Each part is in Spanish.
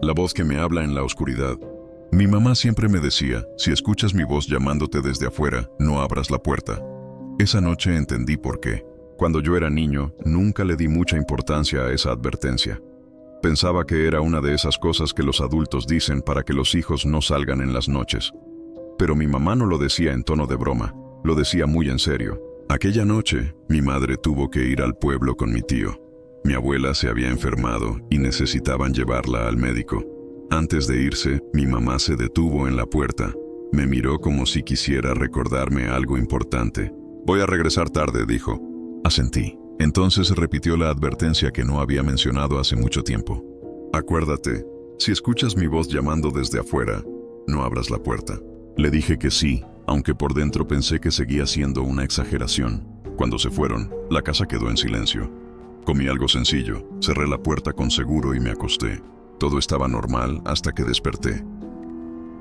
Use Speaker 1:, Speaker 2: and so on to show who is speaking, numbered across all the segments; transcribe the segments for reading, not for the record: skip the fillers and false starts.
Speaker 1: la voz que me habla en la oscuridad. Mi mamá siempre me decía, si escuchas mi voz llamándote desde afuera, no abras la puerta. Esa noche entendí por qué. Cuando yo era niño, nunca le di mucha importancia a esa advertencia. Pensaba que era una de esas cosas que los adultos dicen para que los hijos no salgan en las noches. Pero mi mamá no lo decía en tono de broma, lo decía muy en serio. Aquella noche, mi madre tuvo que ir al pueblo con mi tío. Mi abuela se había enfermado y necesitaban llevarla al médico. Antes de irse, mi mamá se detuvo en la puerta. Me miró como si quisiera recordarme algo importante. «Voy a regresar tarde», dijo. Asentí. Entonces repitió la advertencia que no había mencionado hace mucho tiempo. «Acuérdate, si escuchas mi voz llamando desde afuera, no abras la puerta». Le dije que sí, aunque por dentro pensé que seguía siendo una exageración. Cuando se fueron, la casa quedó en silencio. Comí algo sencillo, cerré la puerta con seguro y me acosté. Todo estaba normal hasta que desperté.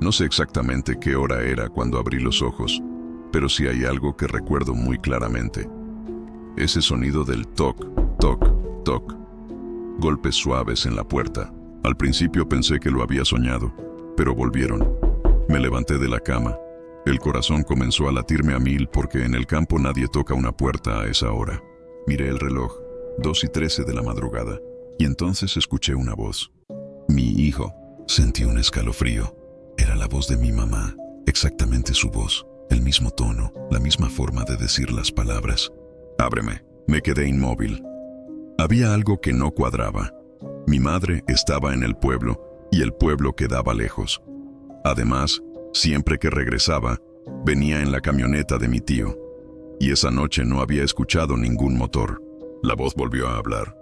Speaker 1: No sé exactamente qué hora era cuando abrí los ojos, pero sí hay algo que recuerdo muy claramente. Ese sonido del toc, toc, toc. Golpes suaves en la puerta. Al principio pensé que lo había soñado, pero volvieron. Me levanté de la cama. El corazón comenzó a latirme a 1000 porque en el campo nadie toca una puerta a esa hora. Miré el reloj, 2:13 de la madrugada, y entonces escuché una voz. «Mi hijo». Sentí un escalofrío. Era la voz de mi mamá, exactamente su voz, el mismo tono, la misma forma de decir las palabras. «Ábreme». Me quedé inmóvil. Había algo que no cuadraba. Mi madre estaba en el pueblo y el pueblo quedaba lejos. Además, siempre que regresaba, venía en la camioneta de mi tío. Y esa noche no había escuchado ningún motor. La voz volvió a hablar.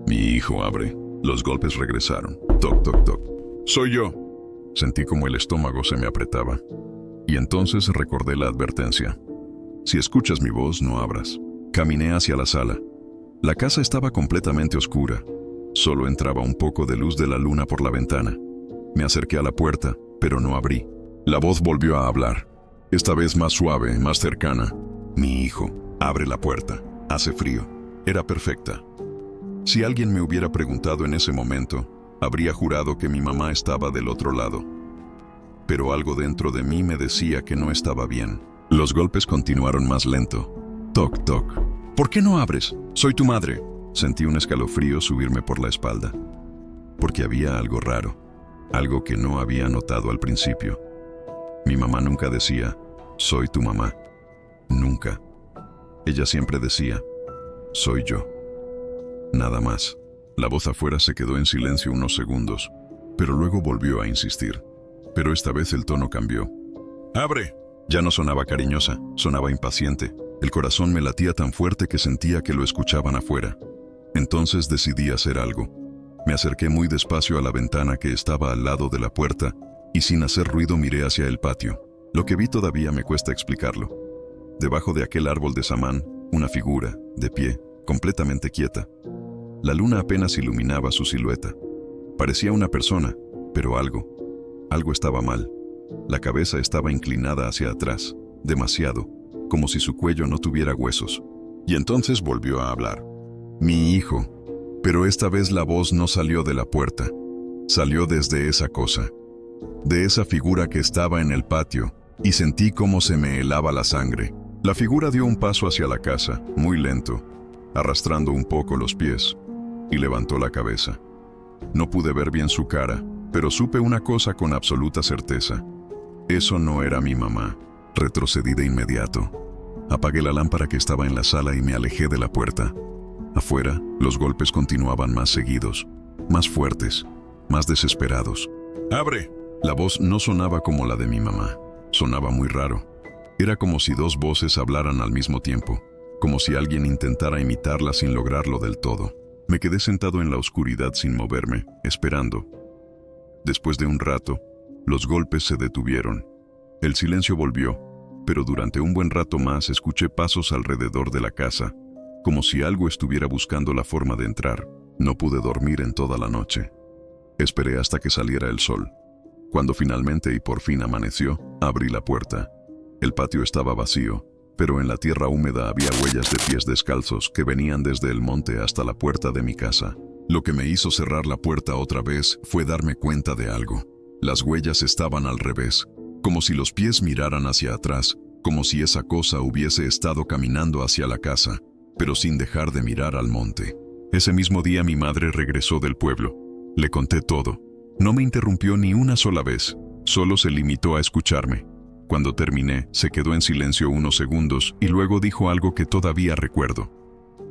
Speaker 1: «Mi hijo, abre». Los golpes regresaron. Toc, toc, toc. «Soy yo». Sentí como el estómago se me apretaba. Y entonces recordé la advertencia. «Si escuchas mi voz, no abras». Caminé hacia la sala. La casa estaba completamente oscura. Solo entraba un poco de luz de la luna por la ventana. Me acerqué a la puerta, pero no abrí. La voz volvió a hablar. Esta vez más suave, más cercana. «Mi hijo, abre la puerta. Hace frío». Era perfecta. Si alguien me hubiera preguntado en ese momento, habría jurado que mi mamá estaba del otro lado. Pero algo dentro de mí me decía que no estaba bien. Los golpes continuaron más lento. Toc, toc. «¿Por qué no abres? Soy tu madre». Sentí un escalofrío subirme por la espalda. Porque había algo raro, algo que no había notado al principio. Mi mamá nunca decía, «Soy tu mamá». Nunca. Ella siempre decía, «Soy yo». Nada más. La voz afuera se quedó en silencio unos segundos, pero luego volvió a insistir. Pero esta vez el tono cambió. «¡Abre!». Ya no sonaba cariñosa, sonaba impaciente. El corazón me latía tan fuerte que sentía que lo escuchaban afuera. Entonces decidí hacer algo. Me acerqué muy despacio a la ventana que estaba al lado de la puerta y sin hacer ruido miré hacia el patio. Lo que vi todavía me cuesta explicarlo. Debajo de aquel árbol de samán, una figura, de pie, completamente quieta. La luna apenas iluminaba su silueta. Parecía una persona, pero algo estaba mal. La cabeza estaba inclinada hacia atrás, demasiado, como si su cuello no tuviera huesos. Y entonces volvió a hablar. «Mi hijo». Pero esta vez la voz no salió de la puerta. Salió desde esa cosa, de esa figura que estaba en el patio, y sentí cómo se me helaba la sangre. La figura dio un paso hacia la casa, muy lento, arrastrando un poco los pies, y levantó la cabeza. No pude ver bien su cara, pero supe una cosa con absoluta certeza. Eso no era mi mamá. Retrocedí de inmediato. Apagué la lámpara que estaba en la sala y me alejé de la puerta. Afuera, los golpes continuaban más seguidos, más fuertes, más desesperados. «¡Abre!». La voz no sonaba como la de mi mamá. Sonaba muy raro. Era como si dos voces hablaran al mismo tiempo, como si alguien intentara imitarla sin lograrlo del todo. Me quedé sentado en la oscuridad sin moverme, esperando. Después de un rato, los golpes se detuvieron. El silencio volvió, pero durante un buen rato más escuché pasos alrededor de la casa, como si algo estuviera buscando la forma de entrar. No pude dormir en toda la noche. Esperé hasta que saliera el sol. Cuando finalmente y por fin amaneció, abrí la puerta. El patio estaba vacío, pero en la tierra húmeda había huellas de pies descalzos que venían desde el monte hasta la puerta de mi casa. Lo que me hizo cerrar la puerta otra vez fue darme cuenta de algo. Las huellas estaban al revés, como si los pies miraran hacia atrás, como si esa cosa hubiese estado caminando hacia la casa, pero sin dejar de mirar al monte. Ese mismo día mi madre regresó del pueblo. Le conté todo. No me interrumpió ni una sola vez, solo se limitó a escucharme. Cuando terminé, se quedó en silencio unos segundos y luego dijo algo que todavía recuerdo.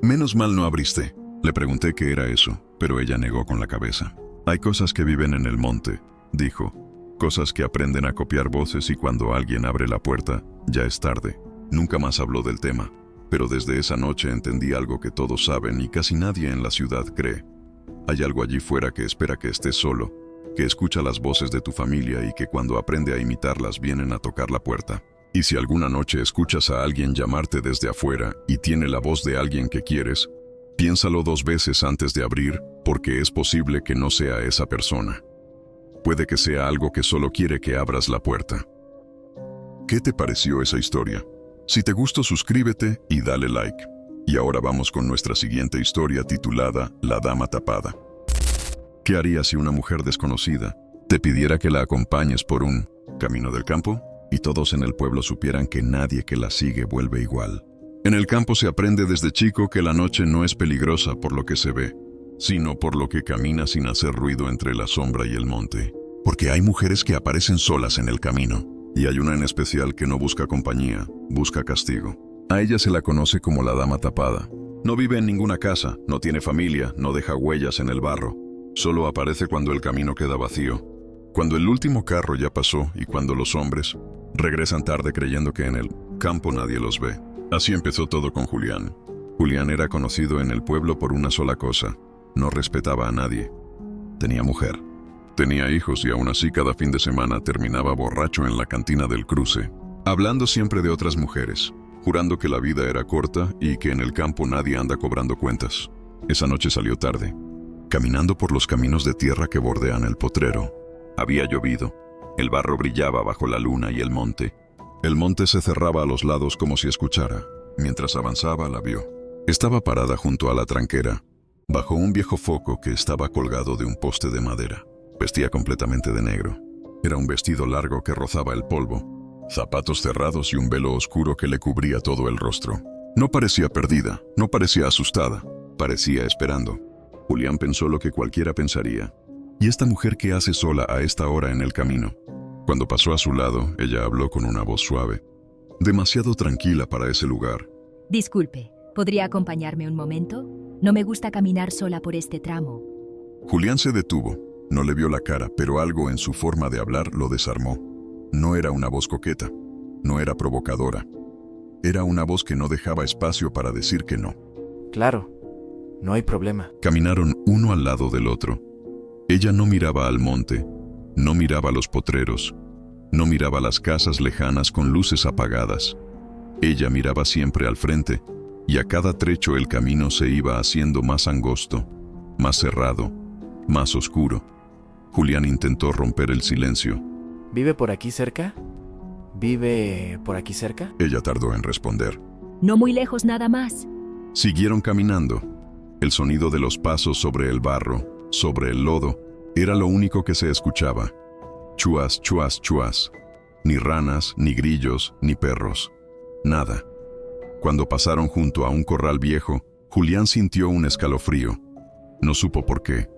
Speaker 1: «Menos mal no abriste». Le pregunté qué era eso, pero ella negó con la cabeza. «Hay cosas que viven en el monte», dijo. «Cosas que aprenden a copiar voces y cuando alguien abre la puerta, ya es tarde». Nunca más habló del tema, pero desde esa noche entendí algo que todos saben y casi nadie en la ciudad cree. Hay algo allí fuera que espera que estés solo, que escucha las voces de tu familia y que cuando aprende a imitarlas vienen a tocar la puerta. Y si alguna noche escuchas a alguien llamarte desde afuera y tiene la voz de alguien que quieres, piénsalo 2 veces antes de abrir, porque es posible que no sea esa persona. Puede que sea algo que solo quiere que abras la puerta. ¿Qué te pareció esa historia? Si te gustó, suscríbete y dale like. Y ahora vamos con nuestra siguiente historia titulada La Dama Tapada. ¿Qué harías si una mujer desconocida te pidiera que la acompañes por un camino del campo y todos en el pueblo supieran que nadie que la sigue vuelve igual? En el campo se aprende desde chico que la noche no es peligrosa por lo que se ve, sino por lo que camina sin hacer ruido entre la sombra y el monte. Porque hay mujeres que aparecen solas en el camino, y hay una en especial que no busca compañía, busca castigo. A ella se la conoce como la Dama Tapada. No vive en ninguna casa, no tiene familia, no deja huellas en el barro. Solo aparece cuando el camino queda vacío, cuando el último carro ya pasó y cuando los hombres regresan tarde creyendo que en el campo nadie los ve. Así empezó todo con Julián. Julián era conocido en el pueblo por una sola cosa: no respetaba a nadie. Tenía mujer, tenía hijos y aún así cada fin de semana terminaba borracho en la cantina del cruce, hablando siempre de otras mujeres, jurando que la vida era corta y que en el campo nadie anda cobrando cuentas. Esa noche salió tarde, caminando por los caminos de tierra que bordean el potrero. Había llovido, el barro brillaba bajo la luna y el monte. El monte se cerraba a los lados como si escuchara. Mientras avanzaba, la vio. Estaba parada junto a la tranquera, bajo un viejo foco que estaba colgado de un poste de madera. Vestía completamente de negro. Era un vestido largo que rozaba el polvo, zapatos cerrados y un velo oscuro que le cubría todo el rostro. No parecía perdida, no parecía asustada, parecía esperando. Julián pensó lo que cualquiera pensaría. ¿Y esta mujer qué hace sola a esta hora en el camino? Cuando pasó a su lado, ella habló con una voz suave, demasiado tranquila para ese lugar.
Speaker 2: Disculpe, ¿podría acompañarme un momento? No me gusta caminar sola por este tramo.
Speaker 1: Julián se detuvo. No le vio la cara, pero algo en su forma de hablar lo desarmó. No era una voz coqueta, no era provocadora. Era una voz que no dejaba espacio para decir que no.
Speaker 3: Claro, no hay problema.
Speaker 1: Caminaron uno al lado del otro. Ella no miraba al monte, no miraba los potreros, no miraba las casas lejanas con luces apagadas. Ella miraba siempre al frente, y a cada trecho el camino se iba haciendo más angosto, más cerrado, más oscuro. Julián intentó romper el silencio.
Speaker 3: ¿Vive por aquí cerca? ¿Vive por aquí cerca?
Speaker 1: Ella tardó en responder.
Speaker 2: No muy lejos nada más.
Speaker 1: Siguieron caminando. El sonido de los pasos sobre el barro, sobre el lodo, era lo único que se escuchaba. Chuas, chuas, chuas. Ni ranas, ni grillos, ni perros. Nada. Cuando pasaron junto a un corral viejo, Julián sintió un escalofrío. No supo por qué.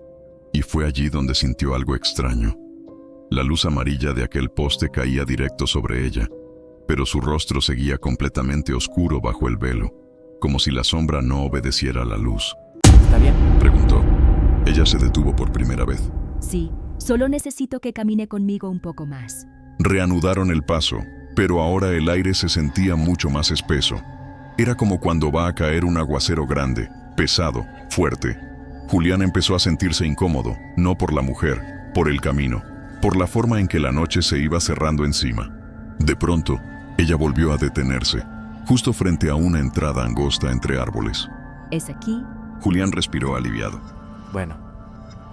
Speaker 1: Y fue allí donde sintió algo extraño. La luz amarilla de aquel poste caía directo sobre ella, pero su rostro seguía completamente oscuro bajo el velo, como si la sombra no obedeciera a la luz.
Speaker 3: ¿Está bien?
Speaker 1: Preguntó. Ella se detuvo por primera vez.
Speaker 2: Sí, solo necesito que camine conmigo un poco más.
Speaker 1: Reanudaron el paso, pero ahora el aire se sentía mucho más espeso. Era como cuando va a caer un aguacero grande, pesado, fuerte. Julián empezó a sentirse incómodo, no por la mujer, por el camino, por la forma en que la noche se iba cerrando encima. De pronto, ella volvió a detenerse, justo frente a una entrada angosta entre árboles.
Speaker 2: ¿Es aquí?
Speaker 1: Julián respiró aliviado.
Speaker 3: Bueno,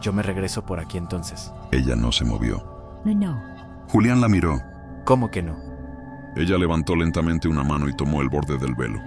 Speaker 3: yo me regreso por aquí entonces.
Speaker 1: Ella no se movió.
Speaker 2: No.
Speaker 1: Julián la miró.
Speaker 3: ¿Cómo que no?
Speaker 1: Ella levantó lentamente una mano y tomó el borde del velo.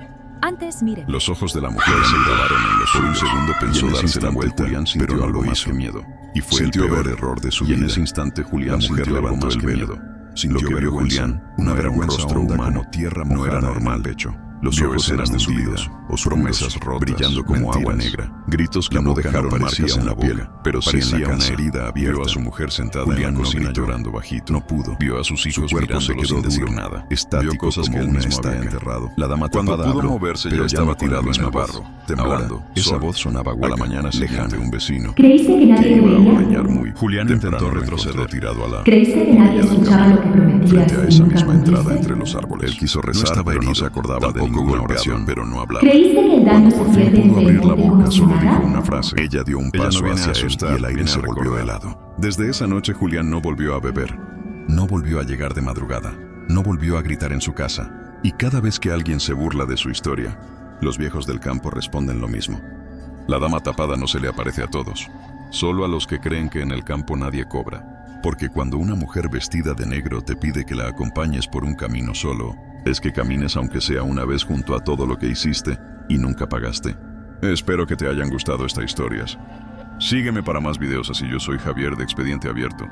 Speaker 2: Antes, mire.
Speaker 1: Los ojos de la mujer se grabaron en los suyos. Por un segundo pensó darse la vuelta, pero algo más que miedo. Y fue el peor error de su vida. Y en ese instante Julián sintió algo más que miedo. Lo que vio Julián no era un rostro humano, no era normal, de hecho. Los ojos eran hundidos, o promesas rotas, brillando como agua negra. Gritos que no dejaron marcas en la piel, pero parecía una herida abierta. Vio a su mujer sentada en la cocina llorando bajito. No pudo. Vio a sus hijos mirándolo sin decir nada. Vio cosas que él mismo había enterrado. La dama tapada habló, moverse ya estaba tirado en el barro, temblando. Esa voz sonaba hueca. A la mañana siguiente un vecino
Speaker 4: ¿Creíste que nadie
Speaker 1: iba a
Speaker 4: oía?
Speaker 1: ordeñar muy. Julián intentó retroceder tirado a la
Speaker 4: ¿Creíste que nadie escuchaba lo que prometías
Speaker 1: frente a
Speaker 4: y
Speaker 1: esa
Speaker 4: nunca
Speaker 1: misma entrada
Speaker 4: cumpliste?
Speaker 1: entre los árboles. Él quiso rezar, pero no se acordaba de ninguna oración, pero no hablaba.
Speaker 4: ¿Creíste que el daño
Speaker 1: Cuando por
Speaker 4: se
Speaker 1: fin
Speaker 4: pierde
Speaker 1: pudo
Speaker 4: en
Speaker 1: abrir la
Speaker 4: tiempo
Speaker 1: boca,
Speaker 4: como si
Speaker 1: solo dijo
Speaker 4: nada?
Speaker 1: una frase. Ella dio un paso hacia él y el aire se volvió helado. Desde esa noche Julián no volvió a beber. No volvió a llegar de madrugada. No volvió a gritar en su casa. Y cada vez que alguien se burla de su historia, los viejos del campo responden lo mismo. La dama tapada no se le aparece a todos, solo a los que creen que en el campo nadie cobra. Porque cuando una mujer vestida de negro te pide que la acompañes por un camino solo, es que camines aunque sea una vez junto a todo lo que hiciste y nunca pagaste. Espero que te hayan gustado estas historias. Sígueme para más videos así. Yo soy Javier de Expediente Abierto.